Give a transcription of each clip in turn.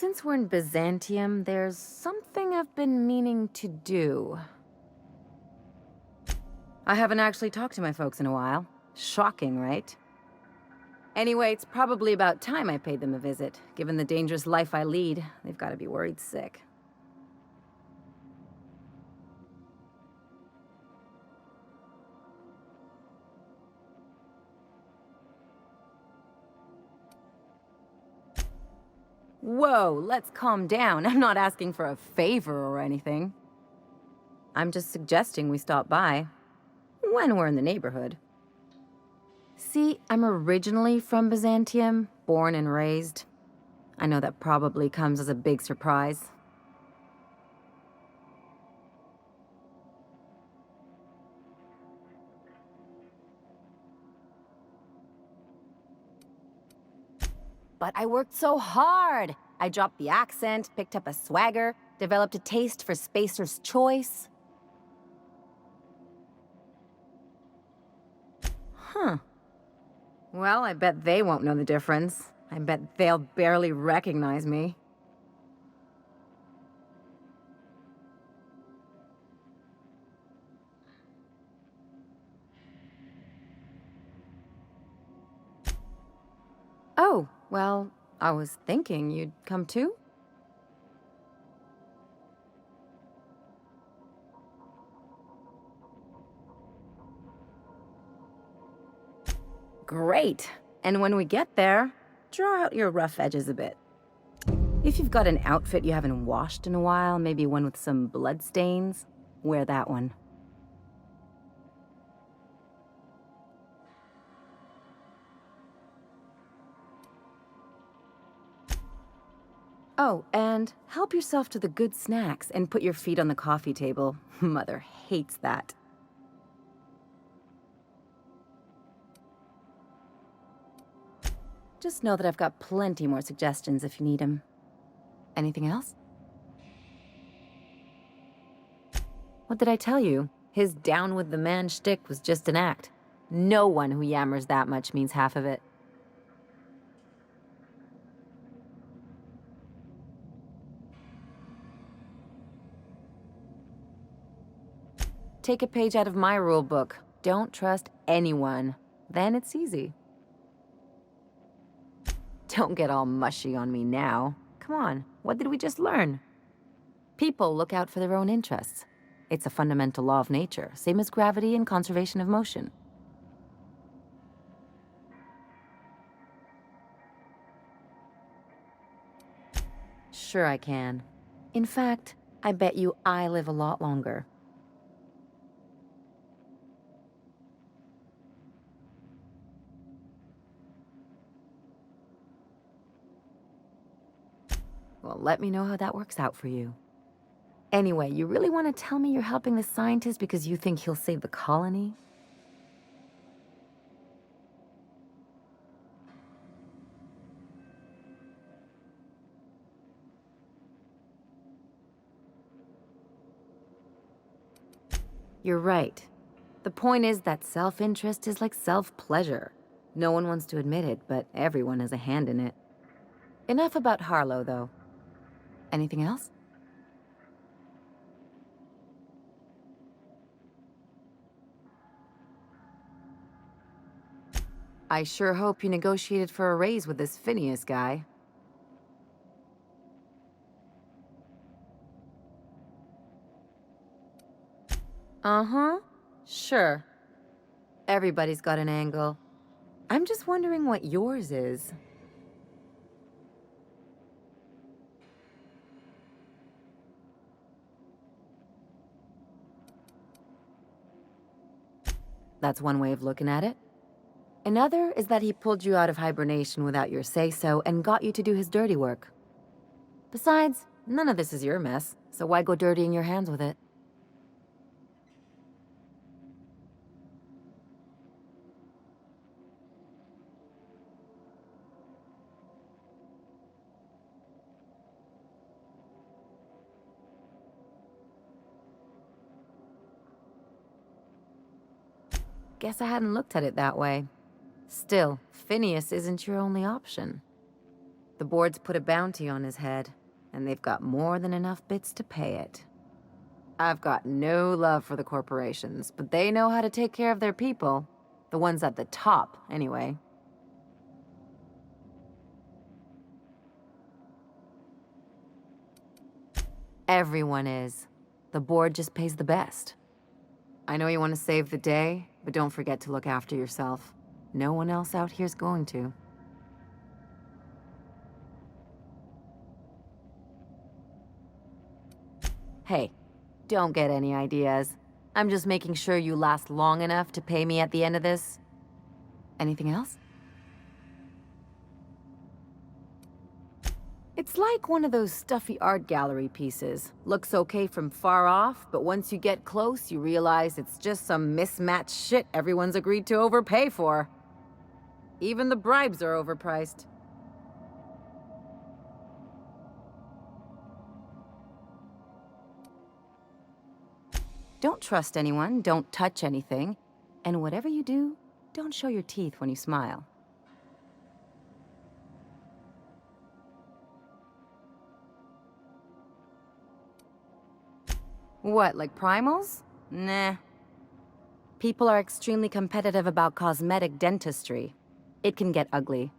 Since we're in Byzantium, there's something I've been meaning to do. I haven't actually talked to my folks in a while. Shocking, right? Anyway, it's probably about time I paid them a visit. Given the dangerous life I lead, they've got to be worried sick. Whoa, let's calm down. I'm not asking for a favor or anything. I'm just suggesting we stop by. When we're in the neighborhood. See, I'm originally from Byzantium, born and raised. I know that probably comes as a big surprise. But I worked so hard! I dropped the accent, picked up a swagger, developed a taste for Spacer's Choice. Huh. Well, I bet they won't know the difference. I bet they'll barely recognize me. Oh, well, I was thinking you'd come too? Great. And when we get there, draw out your rough edges a bit. If you've got an outfit you haven't washed in a while, maybe one with some blood stains, wear that one. Oh, and help yourself to the good snacks and put your feet on the coffee table. Mother hates that. Just know that I've got plenty more suggestions if you need them. Anything else? What did I tell you? His down with the man shtick was just an act. No one who yammers that much means half of it. Take a page out of my rule book. Don't trust anyone. Then it's easy. Don't get all mushy on me now. Come on, what did we just learn? People look out for their own interests. It's a fundamental law of nature, same as gravity and conservation of motion. Sure I can. In fact, I bet you I live a lot longer. Well, let me know how that works out for you. Anyway, you really want to tell me you're helping the scientist because you think he'll save the colony? You're right. The point is that self-interest is like self-pleasure. No one wants to admit it, but everyone has a hand in it. Enough about Harlow, though. Anything else? I sure hope you negotiated for a raise with this Phineas guy. Uh-huh. Sure. Everybody's got an angle. I'm just wondering what yours is. That's one way of looking at it. Another is that he pulled you out of hibernation without your say-so and got you to do his dirty work. Besides, none of this is your mess, so why go dirtying your hands with it? Guess I hadn't looked at it that way. Still, Phineas isn't your only option. The board's put a bounty on his head, and they've got more than enough bits to pay it. I've got no love for the corporations, but they know how to take care of their people. The ones at the top, anyway. Everyone is. The board just pays the best. I know you want to save the day, but don't forget to look after yourself. No one else out here's going to. Hey, don't get any ideas. I'm just making sure you last long enough to pay me at the end of this. Anything else? It's like one of those stuffy art gallery pieces. Looks okay from far off, but once you get close, you realize it's just some mismatched shit everyone's agreed to overpay for. Even the bribes are overpriced. Don't trust anyone, don't touch anything, and whatever you do, don't show your teeth when you smile. What, like primals? Nah. People are extremely competitive about cosmetic dentistry. It can get ugly.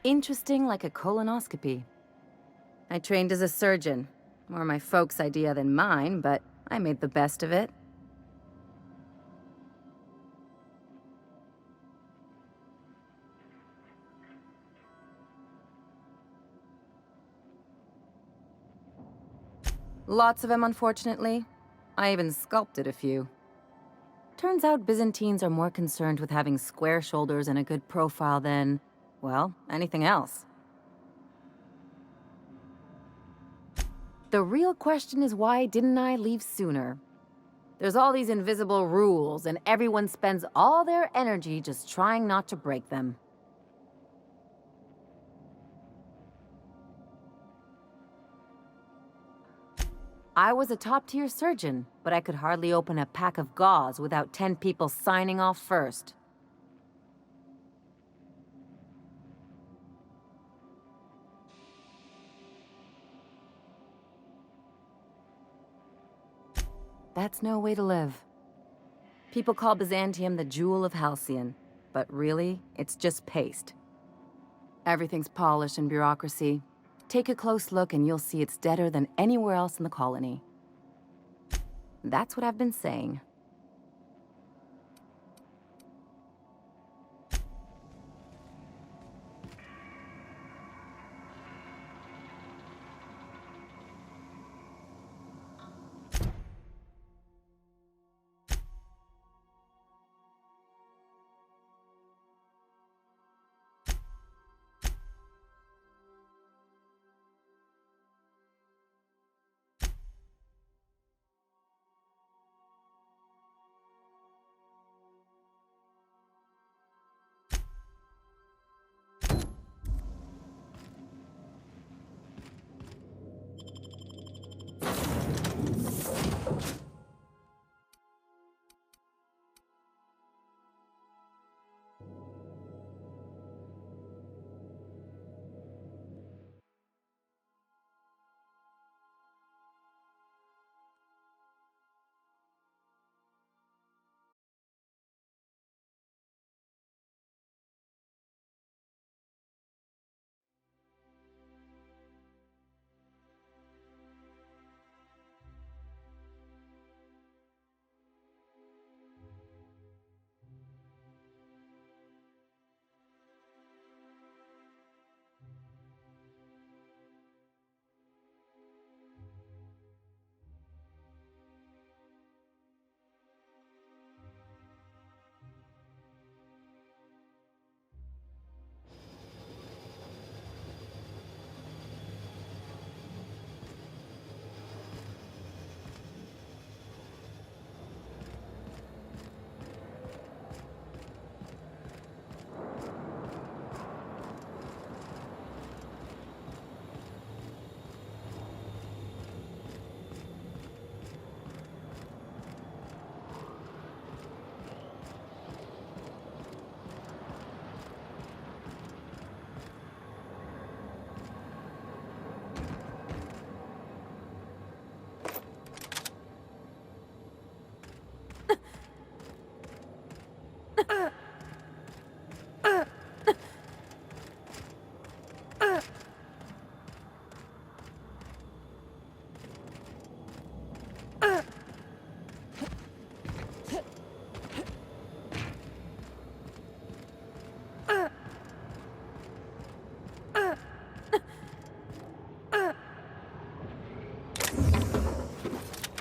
Interesting like a colonoscopy. I trained as a surgeon. More my folks' idea than mine, but I made the best of it. Lots of them, unfortunately. I even sculpted a few. Turns out Byzantines are more concerned with having square shoulders and a good profile than, well, anything else. The real question is why didn't I leave sooner? There's all these invisible rules, and everyone spends all their energy just trying not to break them. I was a top-tier surgeon, but I could hardly open a pack of gauze without 10 people signing off first. That's no way to live. People call Byzantium the jewel of Halcyon, but really, it's just paste. Everything's polished and bureaucracy. Take a close look and you'll see it's deader than anywhere else in the colony. That's what I've been saying.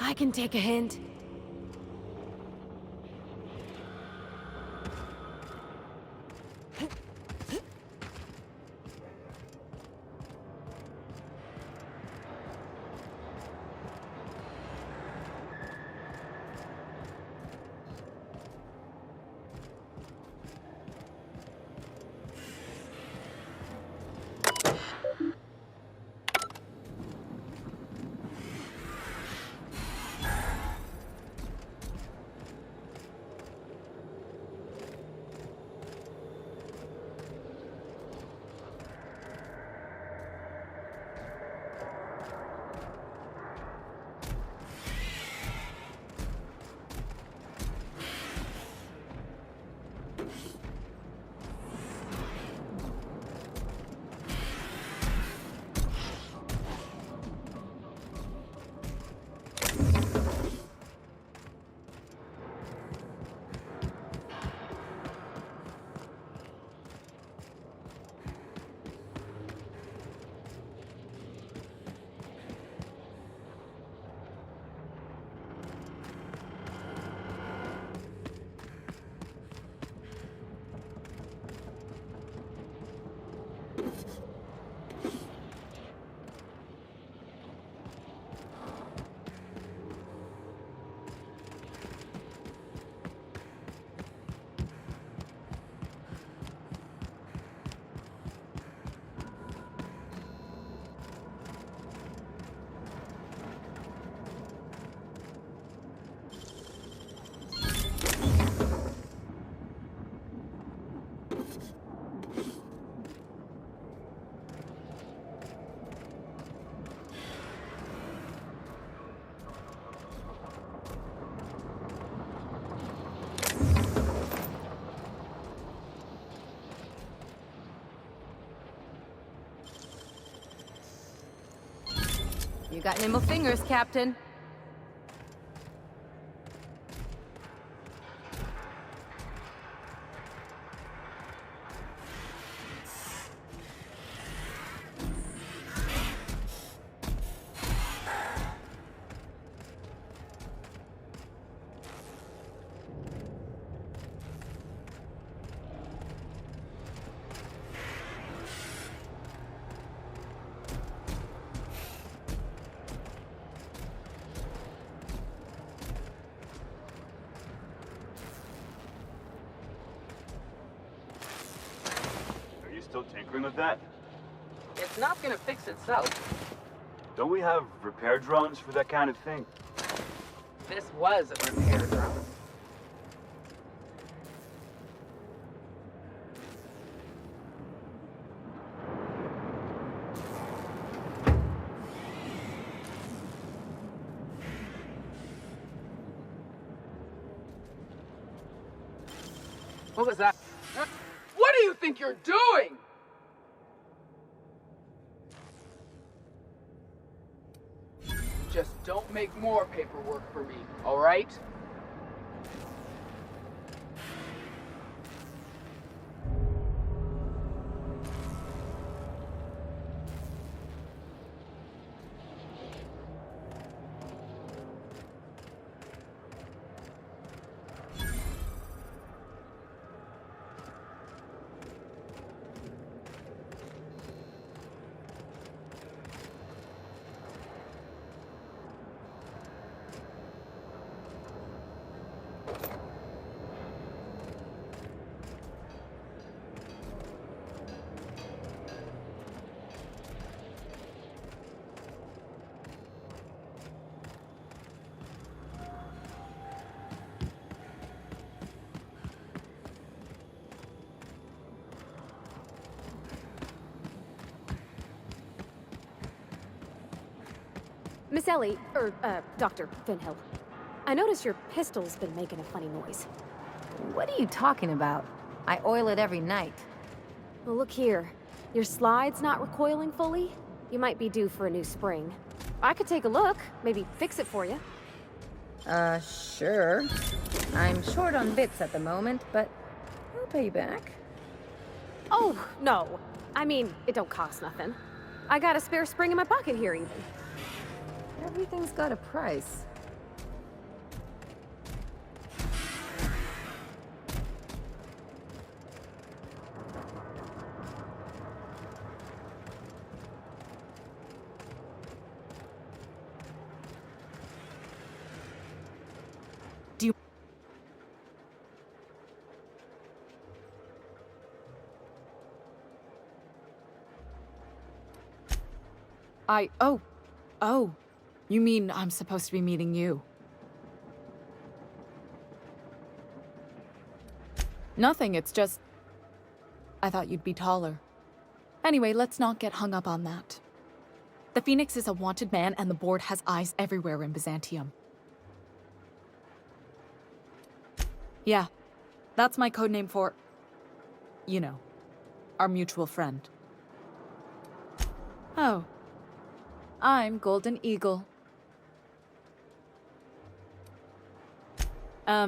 I can take a hint. You got nimble fingers, Captain. Still tinkering with that? It's not gonna fix itself. Don't we have repair drones for that kind of thing? This was a repair drone. What was that? What do you think you're doing? Just don't make more paperwork for me, all right? Miss Ellie, Dr. Finhill. I notice your pistol's been making a funny noise. What are you talking about? I oil it every night. Well, look here. Your slide's not recoiling fully? You might be due for a new spring. I could take a look, maybe fix it for you. Sure. I'm short on bits at the moment, but I'll pay you back. Oh, no. I mean, it don't cost nothing. I got a spare spring in my pocket here, even. Everything's got a price. Oh. You mean I'm supposed to be meeting you? Nothing, it's just... I thought you'd be taller. Anyway, let's not get hung up on that. The Phoenix is a wanted man, and the board has eyes everywhere in Byzantium. Yeah, that's my codename for... you know, our mutual friend. Oh. I'm Golden Eagle.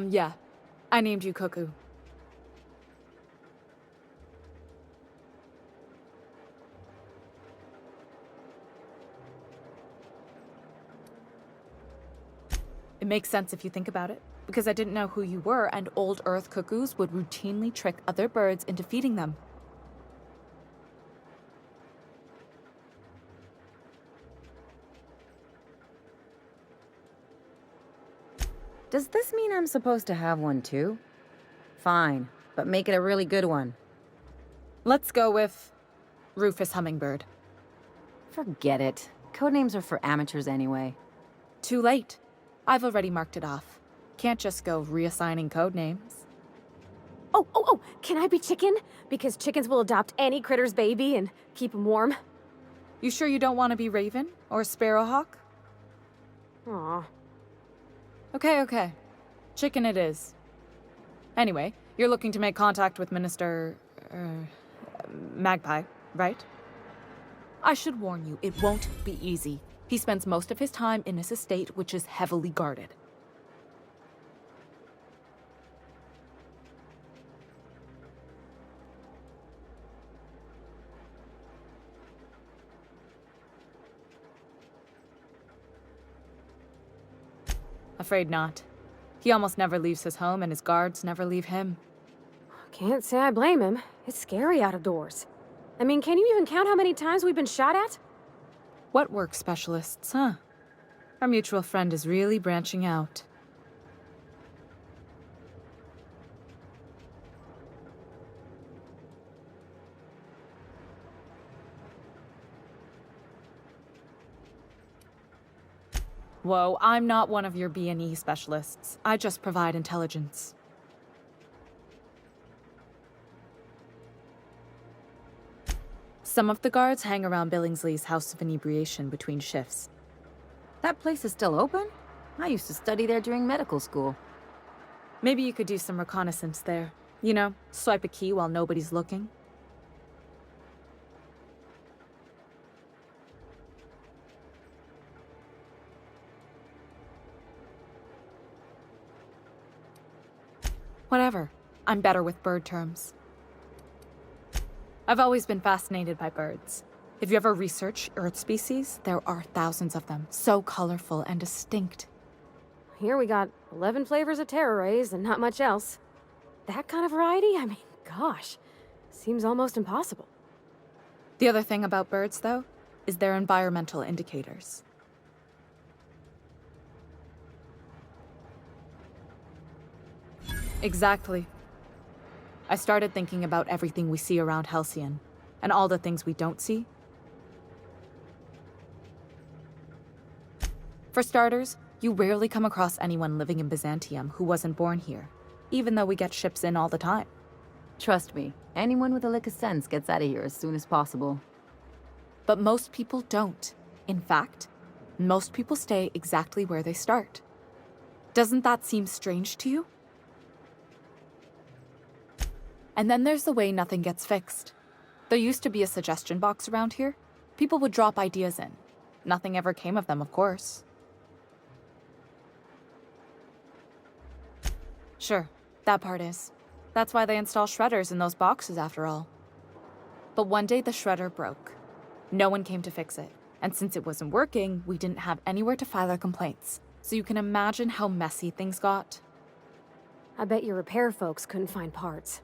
Yeah. I named you Cuckoo. It makes sense if you think about it, because I didn't know who you were, and old Earth cuckoos would routinely trick other birds into feeding them. Does this mean I'm supposed to have one too? Fine, but make it a really good one. Let's go with Rufus Hummingbird. Forget it. Codenames are for amateurs anyway. Too late. I've already marked it off. Can't just go reassigning codenames. Oh, can I be chicken? Because chickens will adopt any critter's baby and keep them warm. You sure you don't want to be Raven or Sparrowhawk? Aw. Okay. Chicken it is. Anyway, you're looking to make contact with Minister... Magpie, right? I should warn you, it won't be easy. He spends most of his time in his estate, which is heavily guarded. Afraid not. He almost never leaves his home, and his guards never leave him. Can't say I blame him. It's scary out of doors. I mean, can you even count how many times we've been shot at? What work specialists, huh? Our mutual friend is really branching out. Whoa, I'm not one of your B&E specialists. I just provide intelligence. Some of the guards hang around Billingsley's House of Inebriation between shifts. That place is still open? I used to study there during medical school. Maybe you could do some reconnaissance there. You know, swipe a key while nobody's looking. Whatever. I'm better with bird terms. I've always been fascinated by birds. If you ever research Earth species, there are thousands of them, so colorful and distinct. Here we got 11 flavors of terror rays and not much else. That kind of variety? I mean, gosh, seems almost impossible. The other thing about birds, though, is their environmental indicators. Exactly. I started thinking about everything we see around Halcyon, and all the things we don't see. For starters, you rarely come across anyone living in Byzantium who wasn't born here, even though we get ships in all the time. Trust me, anyone with a lick of sense gets out of here as soon as possible. But most people don't. In fact, most people stay exactly where they start. Doesn't that seem strange to you? And then there's the way nothing gets fixed. There used to be a suggestion box around here. People would drop ideas in. Nothing ever came of them, of course. Sure, that part is. That's why they install shredders in those boxes, after all. But one day the shredder broke. No one came to fix it. And since it wasn't working, we didn't have anywhere to file our complaints. So you can imagine how messy things got. I bet your repair folks couldn't find parts.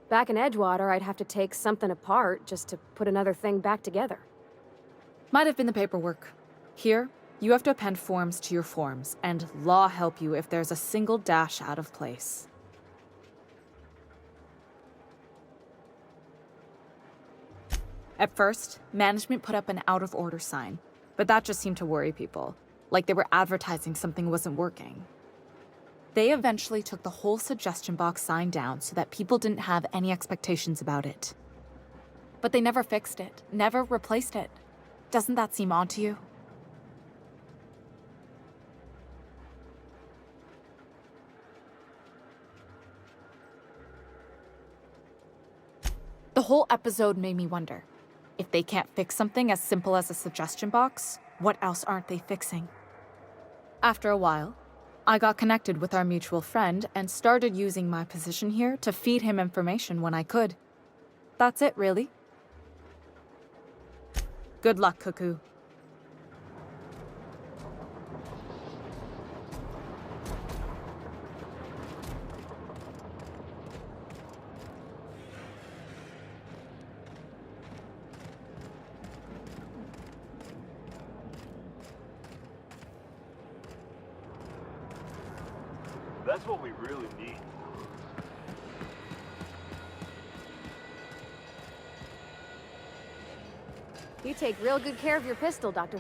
Back in Edgewater, I'd have to take something apart just to put another thing back together. Might have been the paperwork. Here, you have to append forms to your forms, and law help you if there's a single dash out of place. At first, management put up an out-of-order sign, but that just seemed to worry people, like they were advertising something wasn't working. They eventually took the whole suggestion box sign down so that people didn't have any expectations about it. But they never fixed it, never replaced it. Doesn't that seem odd to you? The whole episode made me wonder, if they can't fix something as simple as a suggestion box, what else aren't they fixing? After a while, I got connected with our mutual friend and started using my position here to feed him information when I could. That's it, really. Good luck, Cuckoo. That's what we really need. You take real good care of your pistol, Dr.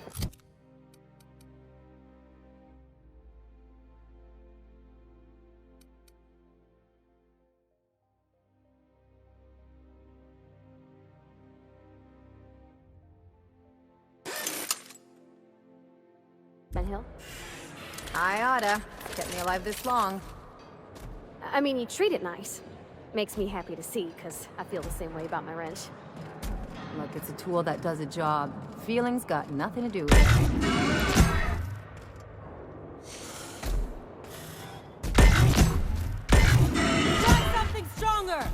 Ben Hill? I oughta. Kept me alive this long. I mean, you treat it nice. Makes me happy to see, because I feel the same way about my wrench. Look, it's a tool that does a job. Feelings got nothing to do with it. Try something stronger!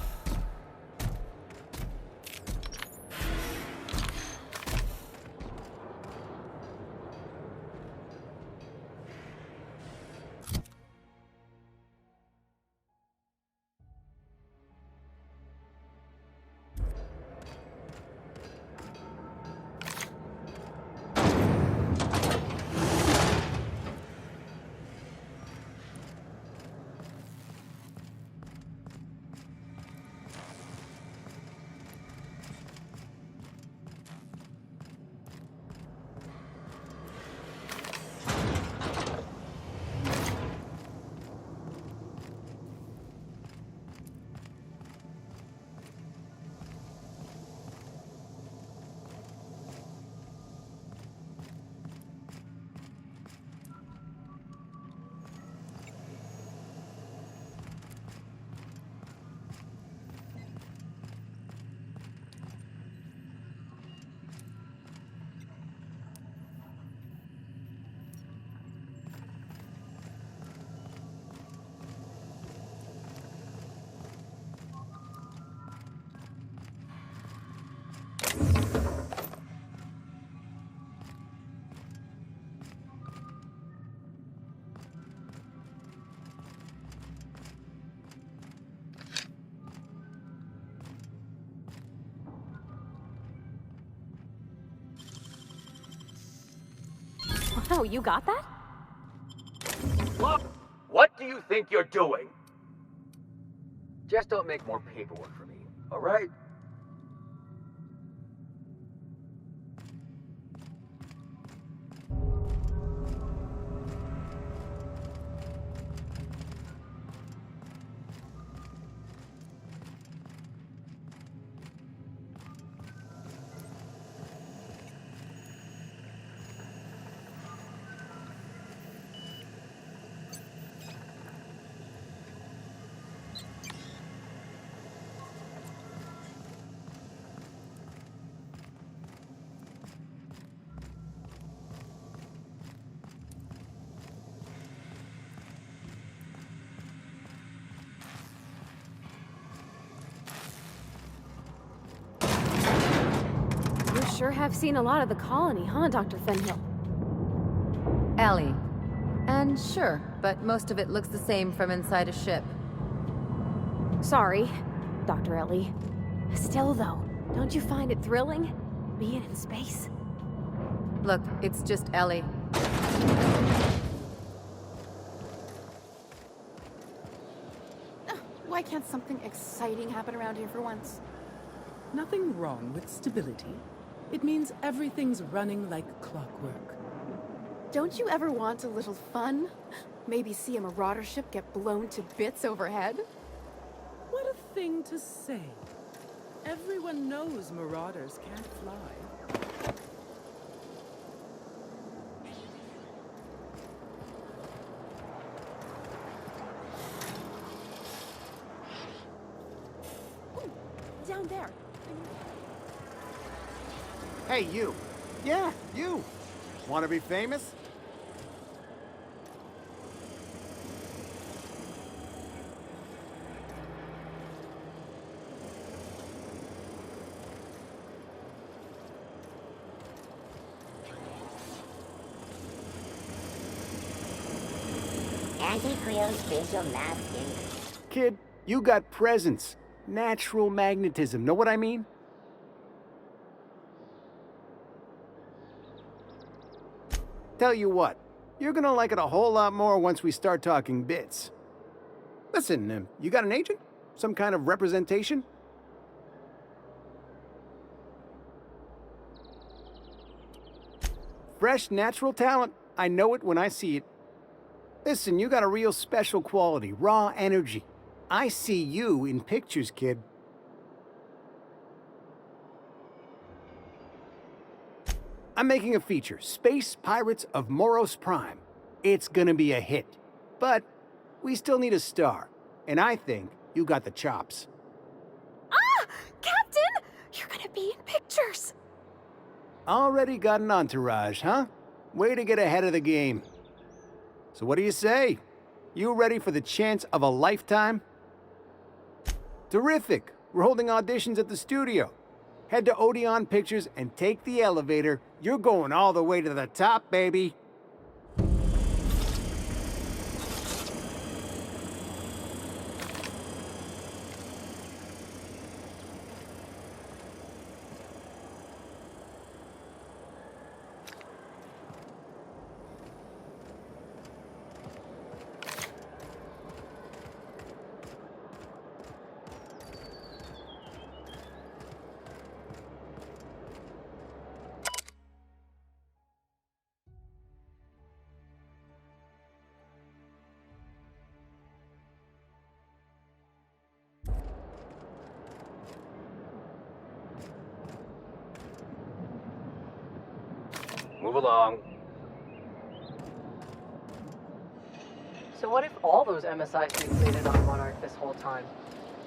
Wow, you got that? Look, what do you think you're doing? Just don't make more paperwork for me, all right? sure have seen a lot of the colony, huh, Dr. Fenhill? Ellie. And sure, but most of it looks the same from inside a ship. Sorry, Dr. Ellie. Still, though, don't you find it thrilling? Being in space? Look, it's just Ellie. Why can't something exciting happen around here for once? Nothing wrong with stability. It means everything's running like clockwork. Don't you ever want a little fun? Maybe see a marauder ship get blown to bits overhead? What a thing to say. Everyone knows marauders can't fly. Down there. Hey, you. Yeah, you. Want to be famous? Anti-Creole facial masking. Kid, you got presence. Natural magnetism. Know what I mean? Tell you what, you're gonna like it a whole lot more once we start talking bits. Listen, you got an agent? Some kind of representation? Fresh, natural talent. I know it when I see it. Listen, you got a real special quality, raw energy. I see you in pictures, kid. I'm making a feature, Space Pirates of Moros Prime. It's gonna be a hit. But we still need a star. And I think you got the chops. Ah! Captain! You're gonna be in pictures! Already got an entourage, huh? Way to get ahead of the game. So what do you say? You ready for the chance of a lifetime? Terrific! We're holding auditions at the studio. Head to Odeon Pictures and take the elevator. You're going all the way to the top, baby. Move along. So what if all those MSIs nucleated on Monarch this whole time?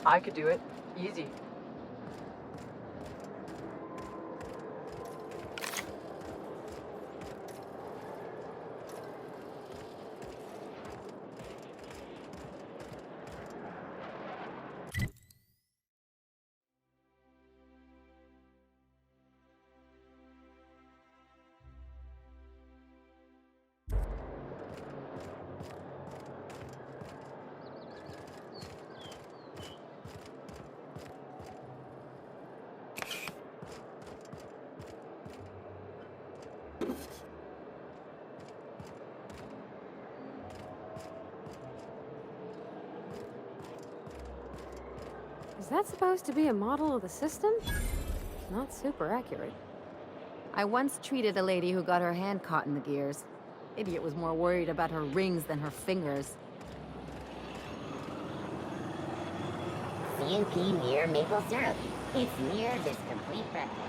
I could do it. Easy. Is that supposed to be a model of the system? Not super accurate. I once treated a lady who got her hand caught in the gears. Idiot was more worried about her rings than her fingers. CUP near maple syrup. It's near this complete breakfast.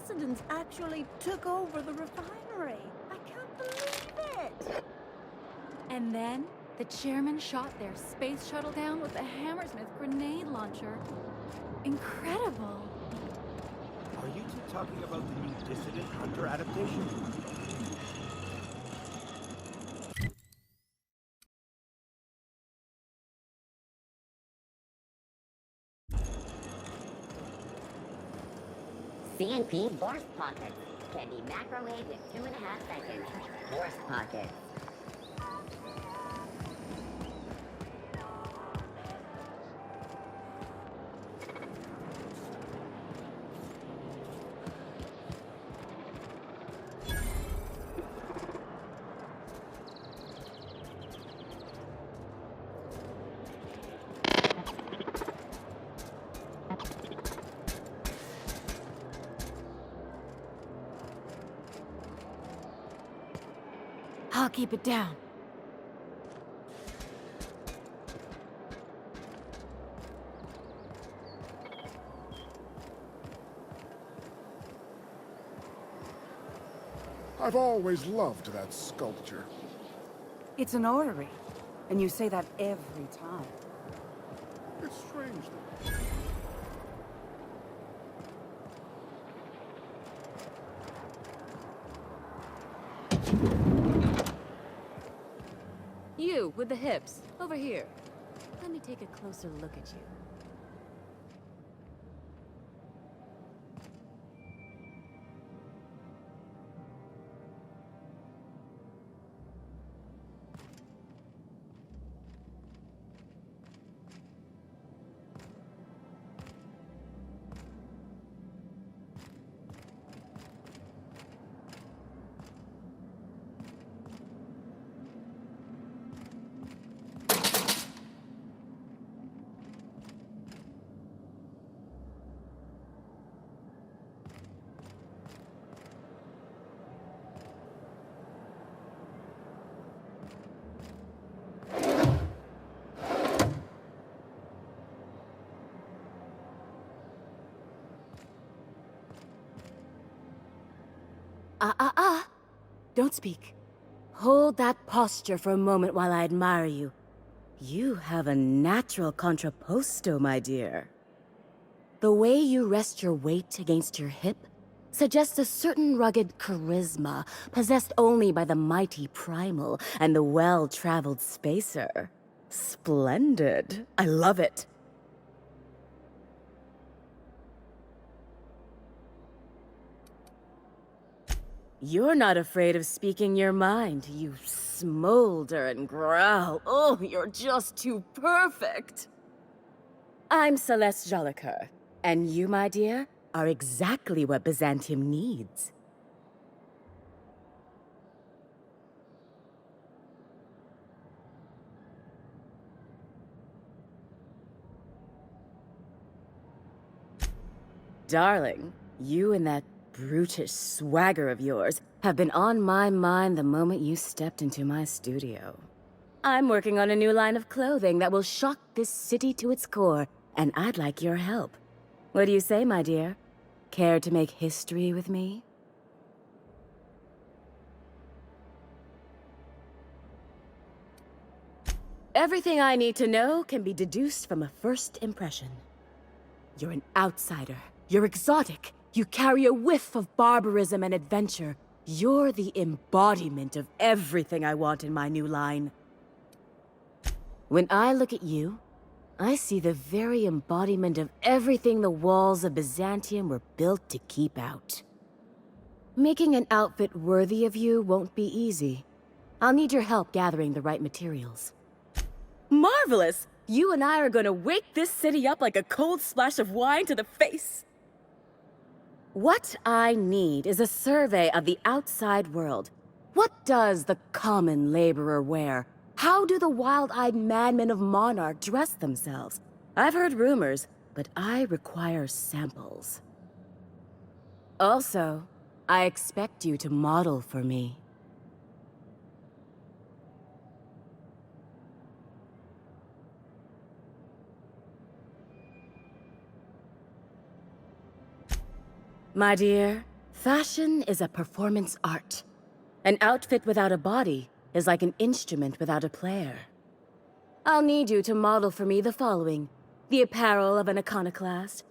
dissidents actually took over the refinery. I can't believe it! And then, the chairman shot their space shuttle down with a Hammersmith grenade launcher. Incredible. Are you two talking about the new Dissident Hunter adaptation? CNP Force Pockets can be microwaved in 2.5 seconds. Force Pockets. I'll keep it down. I've always loved that sculpture. It's an orrery, and you say that every time. It's strange that... You, with the hips. Over here. Let me take a closer look at you. Don't speak. Hold that posture for a moment while I admire you. You have a natural contrapposto, my dear. The way you rest your weight against your hip suggests a certain rugged charisma possessed only by the mighty primal and the well-traveled spacer. Splendid. I love it. You're not afraid of speaking your mind. You smolder and growl. Oh, you're just too perfect. I'm Celeste Jolicoeur, and you, my dear, are exactly what Byzantium needs. Darling, you and that brutish swagger of yours have been on my mind the moment you stepped into my studio. I'm working on a new line of clothing that will shock this city to its core, and I'd like your help. What do you say, my dear? Care to make history with me? Everything I need to know can be deduced from a first impression. You're an outsider. You're exotic. You carry a whiff of barbarism and adventure. You're the embodiment of everything I want in my new line. When I look at you, I see the very embodiment of everything the walls of Byzantium were built to keep out. Making an outfit worthy of you won't be easy. I'll need your help gathering the right materials. Marvelous! You and I are gonna wake this city up like a cold splash of wine to the face. What I need is a survey of the outside world. What does the common laborer wear? How do the wild-eyed madmen of Monarch dress themselves? I've heard rumors, but I require samples. Also, I expect you to model for me. My dear, Fashion is a performance art. An outfit without a body is like an instrument without a player. I'll need you to model for me the following: the apparel of an iconoclast,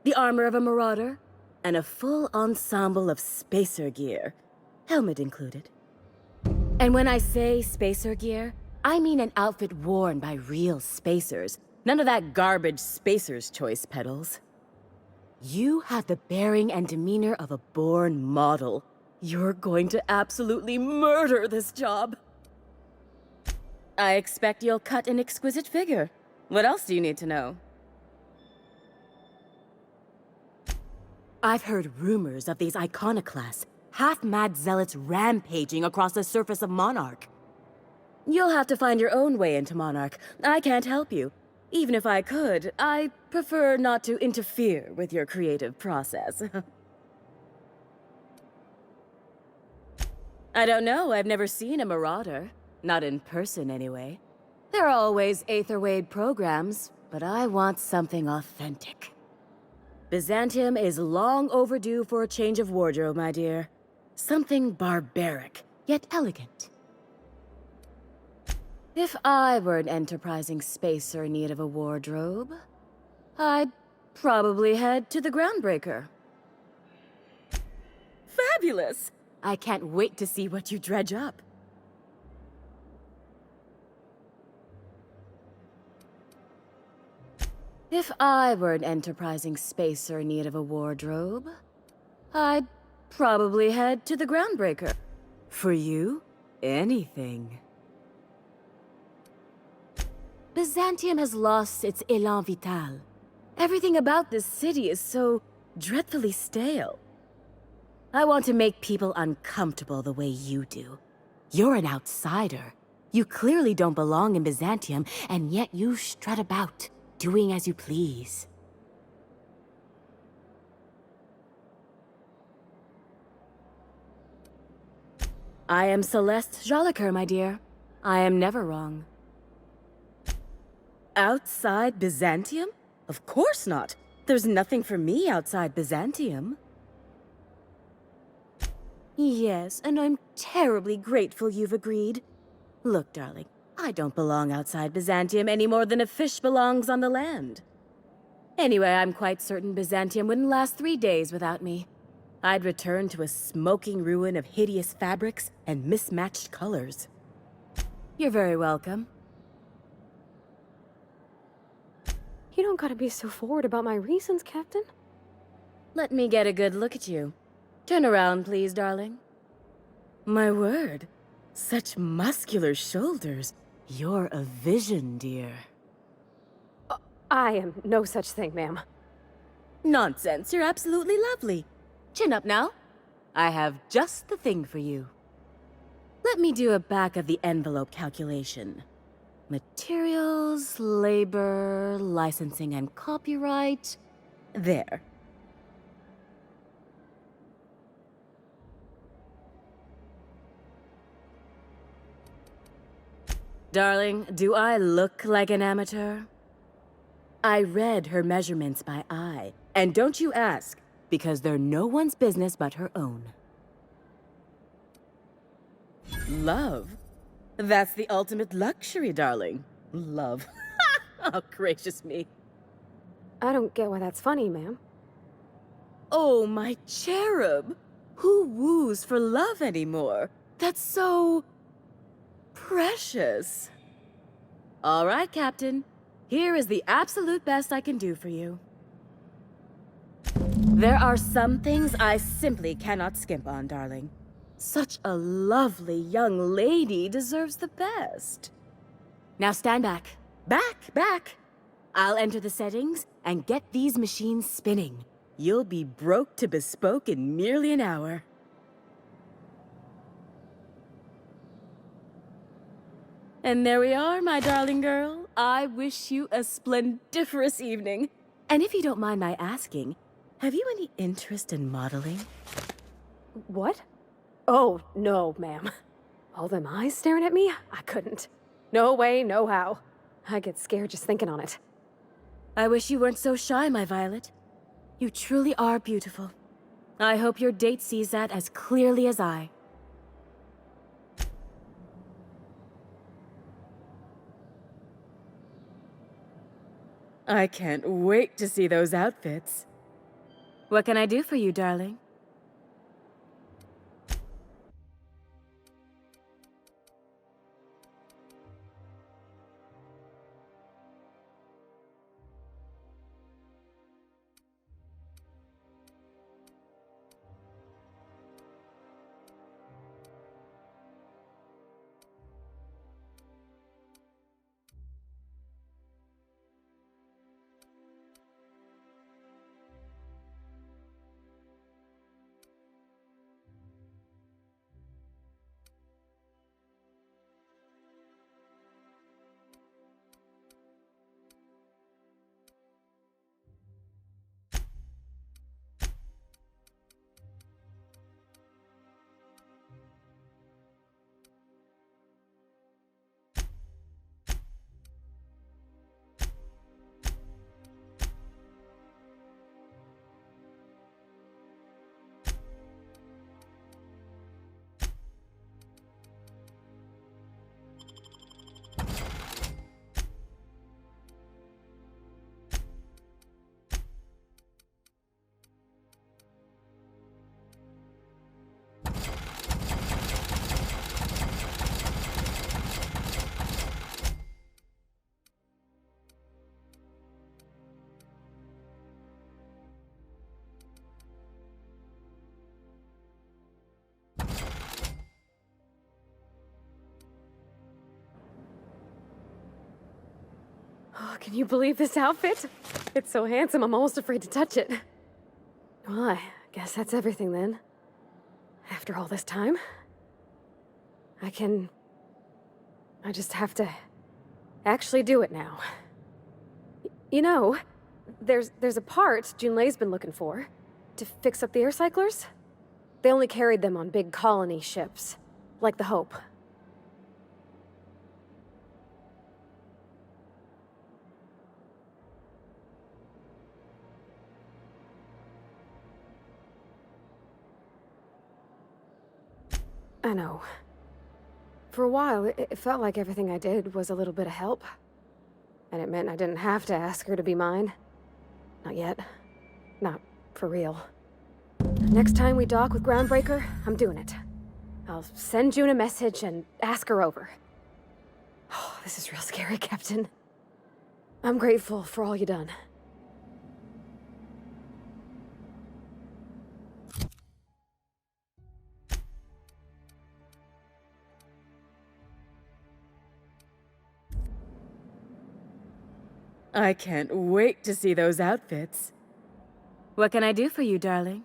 the armor of a marauder, and a full ensemble of spacer gear, helmet included. And when I say spacer gear, I mean an outfit worn by real spacers. None of that garbage spacer's choice pedals. You have the bearing and demeanor of a born model. You're going to absolutely murder this job. I expect you'll cut an exquisite figure. What else do you need to know? I've heard rumors of these iconoclasts, half-mad zealots rampaging across the surface of Monarch. You'll have to find your own way into Monarch. I can't help you. Even if I could, I prefer not to interfere with your creative process. I don't know, I've never seen a marauder. Not in person, anyway. There are always Aetherwade programs, but I want something authentic. Byzantium is long overdue for a change of wardrobe, my dear. Something barbaric, yet elegant. If I were an enterprising spacer in need of a wardrobe, I'd probably head to the Groundbreaker. Fabulous! I can't wait to see what you dredge up. If I were an enterprising spacer in need of a wardrobe, I'd probably head to the Groundbreaker. For you, anything. Byzantium has lost its élan vital. Everything about this city is so dreadfully stale. I want to make people uncomfortable the way you do. You're an outsider. You clearly don't belong in Byzantium, and yet you strut about, doing as you please. I am Celeste Jolicoeur, my dear. I am never wrong. Outside Byzantium? Of course not. There's nothing for me outside Byzantium. Yes, and I'm terribly grateful you've agreed. Look, darling, I don't belong outside Byzantium any more than a fish belongs on the land. Anyway, I'm quite certain Byzantium wouldn't last 3 days without me. I'd return to a smoking ruin of hideous fabrics and mismatched colors. You're very welcome. You don't gotta be so forward about my reasons, Captain. Let me get a good look at you. Turn around, please, darling. My word, such muscular shoulders. You're a vision, dear. I am no such thing, ma'am. Nonsense, you're absolutely lovely. Chin up now. I have just the thing for you. Let me do a back-of-the-envelope calculation. Materials, labor, licensing and copyright. There. Darling, do I look like an amateur? I read her measurements by eye. And don't you ask, because they're no one's business but her own. Love? That's the ultimate luxury, darling. Love. Oh, gracious me. I don't get why that's funny, ma'am. Oh, my cherub. Who woos for love anymore? That's so... precious. All right, Captain. Here is the absolute best I can do for you. There are some things I simply cannot skimp on, darling. Such a lovely young lady deserves the best. Now stand back. Back! I'll enter the settings and get these machines spinning. You'll be broke to bespoke in merely an hour. And there we are, my darling girl. I wish you a splendiferous evening. And if you don't mind my asking, have you any interest in modeling? What? Oh, no, ma'am. All them eyes staring at me? I couldn't. No way, no how. I get scared just thinking on it. I wish you weren't so shy, my Violet. You truly are beautiful. I hope your date sees that as clearly as I. I can't wait to see those outfits. What can I do for you, darling? Oh, can you believe this outfit? It's so handsome, I'm almost afraid to touch it. Well, I guess that's everything then. After all this time, I just have to actually do it now. You know, there's a part Junlei's been looking for to fix up the air cyclers. They only carried them on big colony ships, like the Hope. I know. For a while, it felt like everything I did was a little bit of help. And it meant I didn't have to ask her to be mine. Not yet. Not for real. Next time we dock with Groundbreaker, I'm doing it. I'll send June a message and ask her over. Oh, this is real scary, Captain. I'm grateful for all you done. I can't wait to see those outfits. What can I do for you, darling?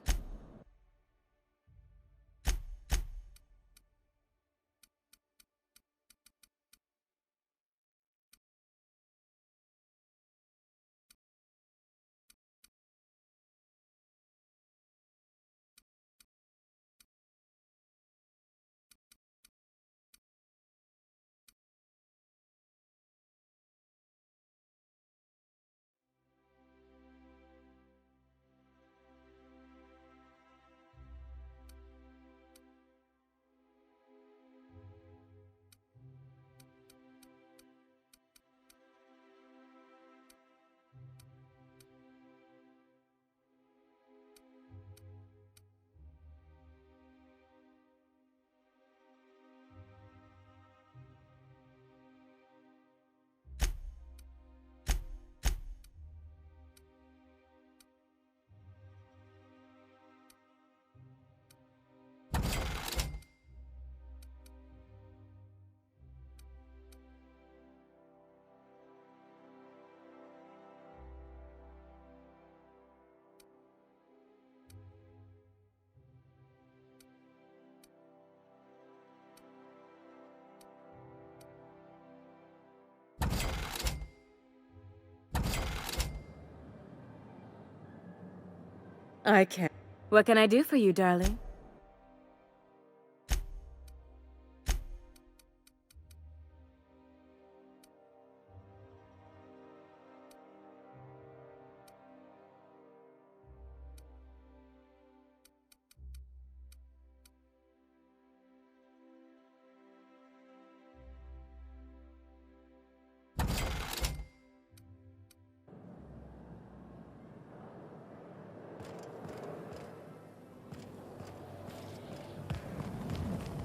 I can't. What can I do for you, darling?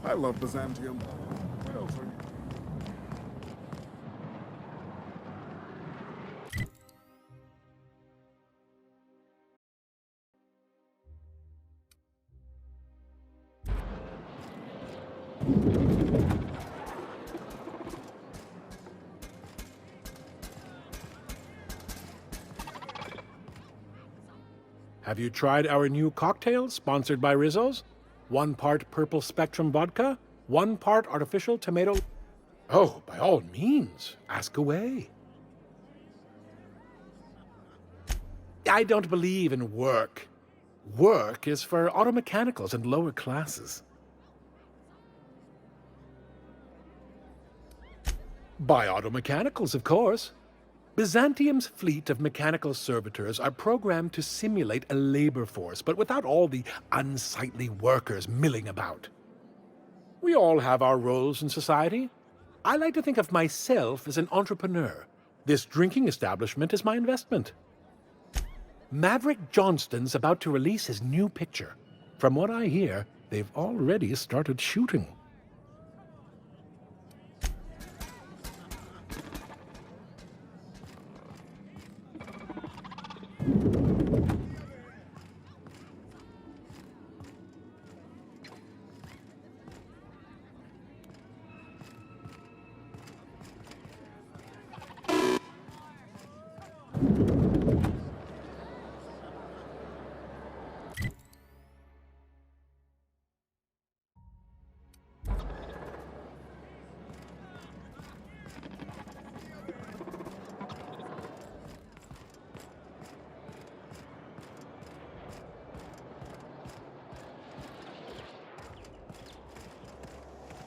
I love Byzantium. What else are you? Have you tried our new cocktail sponsored by Rizzo's? 1 part Purple Spectrum vodka, 1 part artificial tomato... Oh, by all means, ask away. I don't believe in work. Work is for auto mechanicals and lower classes. By auto mechanicals, of course. Byzantium's fleet of mechanical servitors are programmed to simulate a labor force, but without all the unsightly workers milling about. We all have our roles in society. I like to think of myself as an entrepreneur. This drinking establishment is my investment. Maverick Johnston's about to release his new picture. From what I hear, they've already started shooting.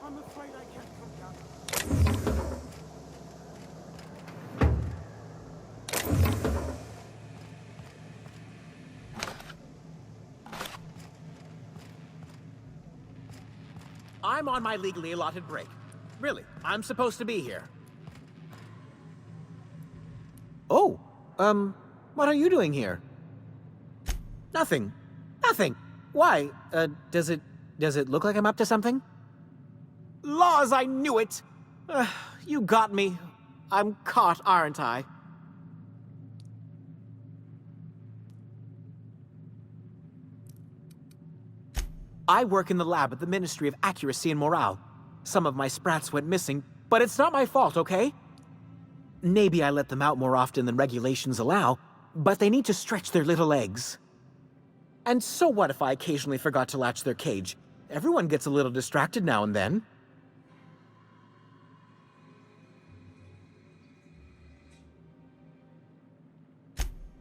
I'm afraid I can't come down. I'm on my legally allotted break. Really, I'm supposed to be here. Oh, what are you doing here? Nothing. Nothing. Why? Does it look like I'm up to something? Laws, I knew it! You got me. I'm caught, aren't I? I work in the lab at the Ministry of Accuracy and Morale. Some of my sprats went missing, but it's not my fault, okay? Maybe I let them out more often than regulations allow, but they need to stretch their little legs. And so what if I occasionally forgot to latch their cage? Everyone gets a little distracted now and then.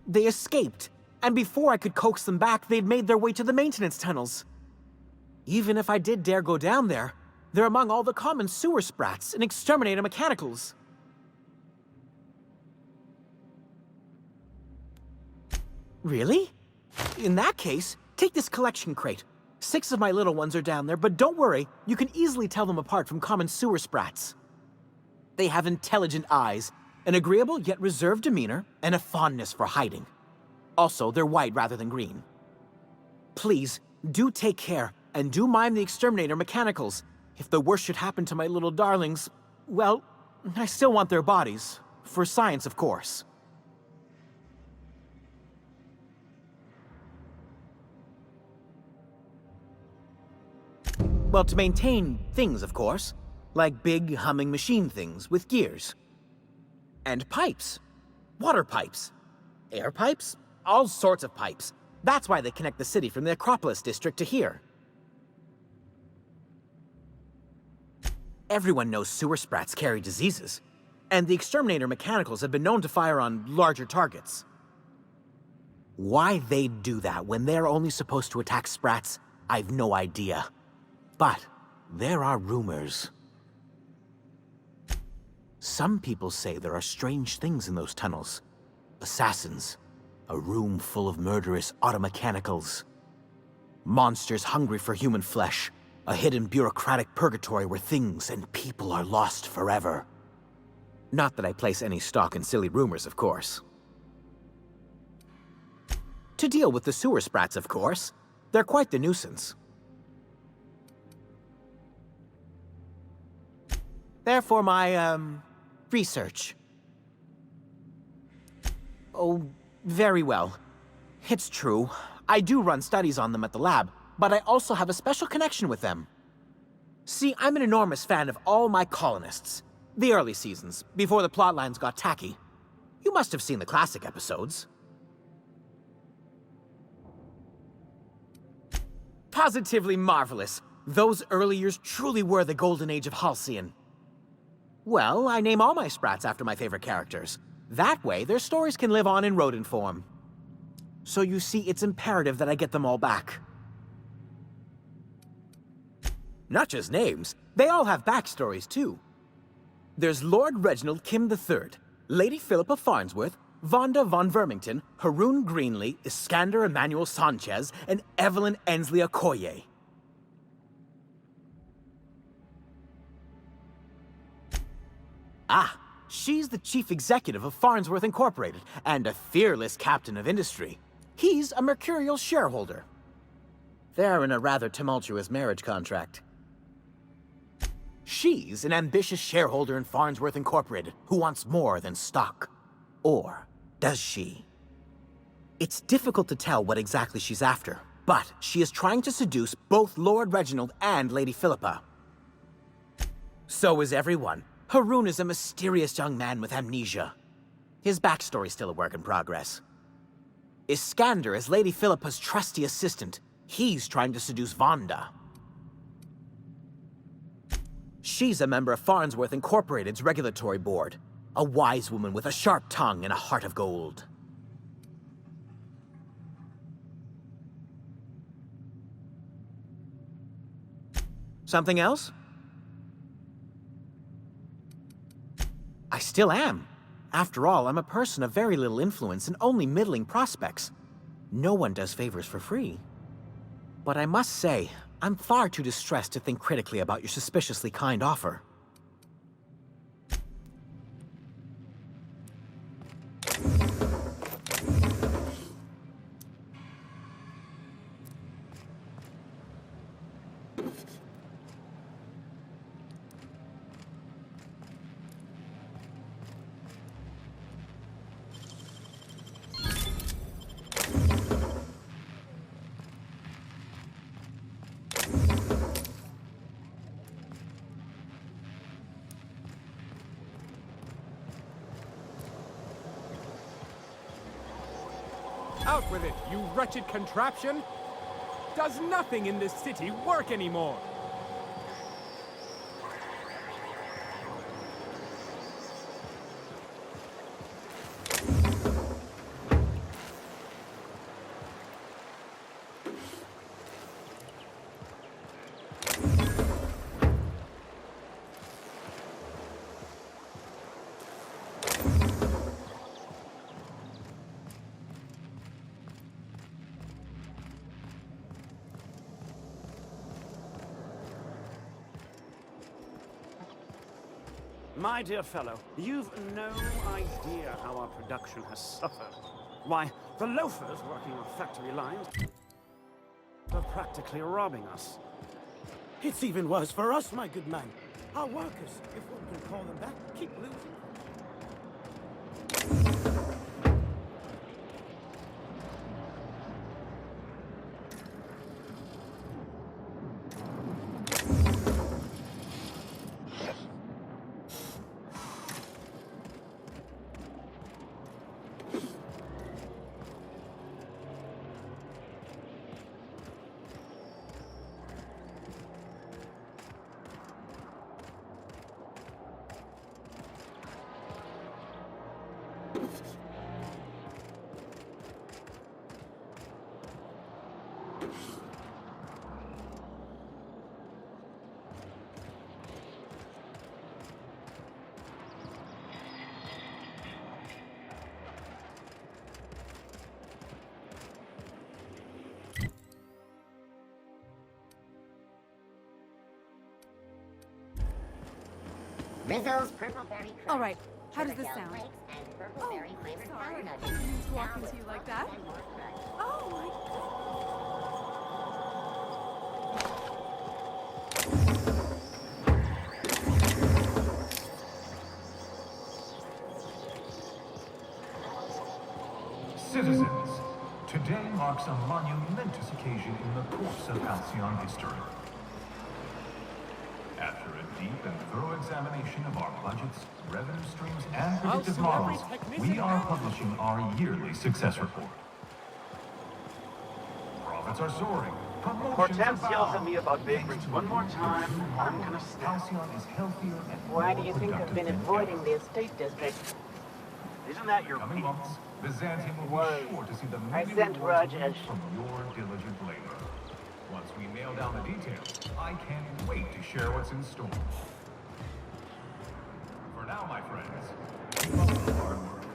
They escaped, and before I could coax them back, they'd made their way to the maintenance tunnels. Even if I did dare go down there, they're among all the common sewer sprats and exterminator mechanicals. Really? In that case, take this collection crate. 6 of my little ones are down there, but don't worry, you can easily tell them apart from common sewer sprats. They have intelligent eyes, an agreeable yet reserved demeanor, and a fondness for hiding. Also, they're white rather than green. Please, do take care, and do mind the exterminator mechanicals. If the worst should happen to my little darlings, well, I still want their bodies. For science, of course. Well, to maintain things, of course. Like big, humming machine things with gears. And pipes. Water pipes. Air pipes. All sorts of pipes. That's why they connect the city from the Acropolis district to here. Everyone knows sewer sprats carry diseases. And the exterminator mechanicals have been known to fire on larger targets. Why they'd do that when they're only supposed to attack sprats, I've no idea. But there are rumors. Some people say there are strange things in those tunnels. Assassins. A room full of murderous automechanicals. Monsters hungry for human flesh. A hidden bureaucratic purgatory where things and people are lost forever. Not that I place any stock in silly rumors, of course. To deal with the sewer sprats, of course. They're quite the nuisance. They're for my, research. Oh, very well. It's true. I do run studies on them at the lab, but I also have a special connection with them. See, I'm an enormous fan of all my colonists. The early seasons, before the plotlines got tacky. You must have seen the classic episodes. Positively marvelous. Those early years truly were the golden age of Halcyon. Well, I name all my sprats after my favorite characters. That way, their stories can live on in rodent form. So you see, it's imperative that I get them all back. Not just names, they all have backstories too. There's Lord Reginald Kim III, Lady Philippa Farnsworth, Vonda von Vermington, Haroon Greenlee, Iskander Emmanuel Sanchez, and Evelyn Ensley Okoye. Ah, she's the chief executive of Farnsworth Incorporated, and a fearless captain of industry. He's a mercurial shareholder. They're in a rather tumultuous marriage contract. She's an ambitious shareholder in Farnsworth Incorporated who wants more than stock. Or does she? It's difficult to tell what exactly she's after, but she is trying to seduce both Lord Reginald and Lady Philippa. So is everyone. Haroon is a mysterious young man with amnesia. His backstory's still a work in progress. Iskander is Lady Philippa's trusty assistant. He's trying to seduce Vonda. She's a member of Farnsworth Incorporated's regulatory board. A wise woman with a sharp tongue and a heart of gold. Something else? I still am. After all, I'm a person of very little influence and only middling prospects. No one does favors for free. But I must say, I'm far too distressed to think critically about your suspiciously kind offer. Out with it, you wretched contraption! Does nothing in this city work anymore? My dear fellow, you've no idea how our production has suffered. Why, the loafers working on factory lines are practically robbing us. It's even worse for us, my good man. Our workers, if one can call them that, keep losing. Rizzo's purple berry crunch. All right, how does this Sugar sound? flakes and purple berry flavored powder nuts. Who's walking to you like that? Oh my Citizens, today marks a monumentous occasion in the course of Halcyon history. After a deep and thorough examination of our budgets, revenue streams, and predictive models, we are publishing our yearly success report. Profits are soaring. Cortez yells at me about bakeries one more time, I'm gonna snap. Halcyon is healthier and Why do you think I've been avoiding the estate district? Isn't that your coming months? Byzantium will be sure to see the I many sent rewards Rajesh. from your diligent labor. Once we nail down the details, I can't wait to share what's in store. For now, my friends, keep up the hard work.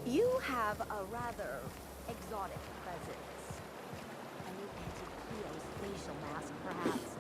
You have a rather exotic presence. A new antique Cleo's facial mask, perhaps.